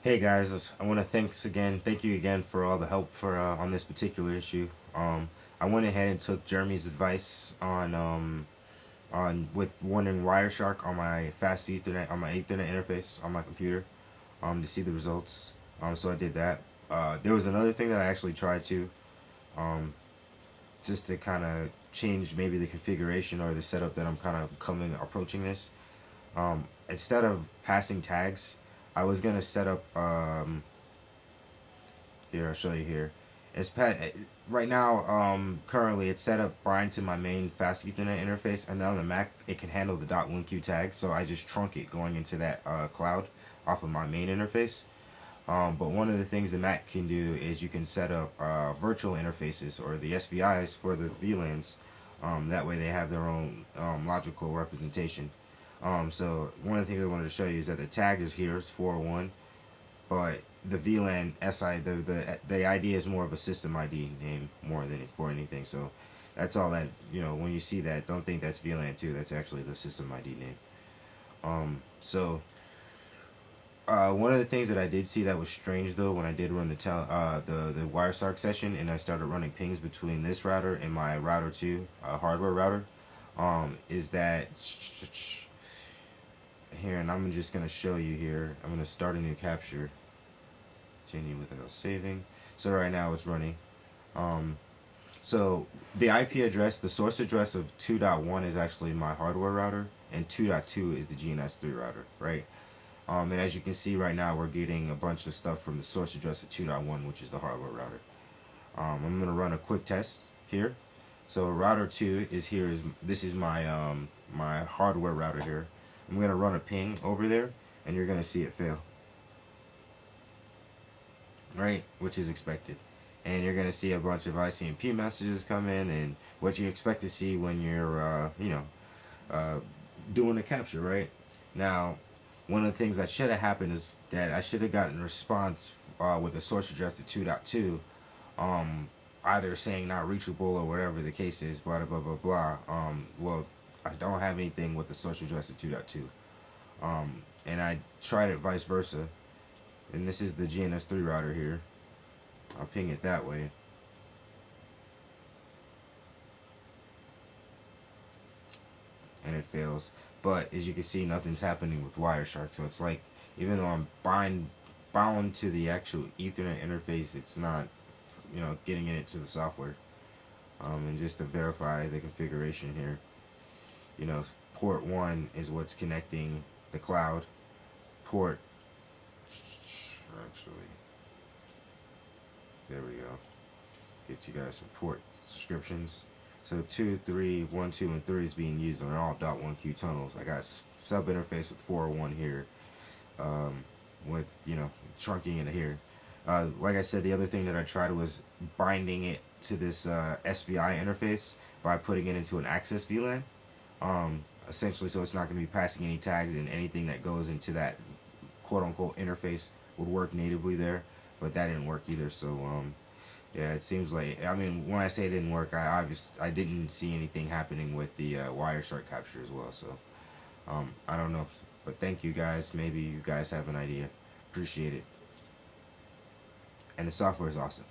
Hey guys, I want to thank you again for all the help for on this particular issue. I went ahead and took Jeremy's advice on with running Wireshark on my fast Ethernet on my Ethernet interface on my computer to see the results. So I did that. There was another thing that I actually tried to um, just to kind of change maybe the configuration or the setup that I'm kind of coming approaching this. Instead of passing tags, I was gonna set up here, I'll show you here. It's right now. Currently, it's set up bind to my main fast Ethernet interface, and on the Mac, it can handle the .1Q tag. So I just trunk it going into that cloud off of my main interface. But one of the things the Mac can do is you can set up virtual interfaces or the SVIs for the VLANs. That way, they have their own logical representation. So one of the things I wanted to show you is that the tag is here. It's 401, but the VLAN SI the ID is more of a system ID name more than for anything. So that's all that when you see that, don't think that's VLAN 2. That's actually the system ID name. So one of the things that I did see that was strange though when I did run the Wireshark session and I started running pings between this router and my router 2 hardware router, is that here, and I'm just gonna show you here. I'm gonna start a new capture. Continue without saving. So right now it's running. Um, so the IP address, the source address of 2.1 is actually my hardware router, and 2.2 is the GNS3 router, right? And as you can see right now, we're getting a bunch of stuff from the source address of 2.1, which is the hardware router. I'm gonna run a quick test here. So router 2 is here. This is my hardware router here. I'm gonna run a ping over there, and you're gonna see it fail, right? Which is expected. And you're gonna see a bunch of ICMP messages come in, and what you expect to see when you're, uh, doing a capture, right? Now, one of the things that should have happened is that I should have gotten a response with a source address to 2.2, either saying not reachable or whatever the case is, blah blah blah blah. Well, I don't have anything with the source address to 2.2, and I tried it vice versa, and this is the GNS3 router here. I'll ping it that way, and it fails. But as you can see, nothing's happening with Wireshark. So it's like, even though I'm bound to the actual Ethernet interface, it's not, getting it into the software. And just to verify the configuration here, port 1 is what's connecting the cloud. Port, actually, there we go. Get you guys some port descriptions. So 2, 3, 1, 2, and 3 is being used on all .1Q tunnels. I got sub interface with 401 here, with trunking it here. Like I said, the other thing that I tried was binding it to this SVI interface by putting it into an access VLAN. Essentially, so it's not going to be passing any tags, and anything that goes into that quote unquote interface would work natively there. But that didn't work either. So yeah, it seems like, I mean, when I say it didn't work, I didn't see anything happening with the Wireshark capture as well. So I don't know, but thank you guys. Maybe you guys have an idea. Appreciate it. And the software is awesome.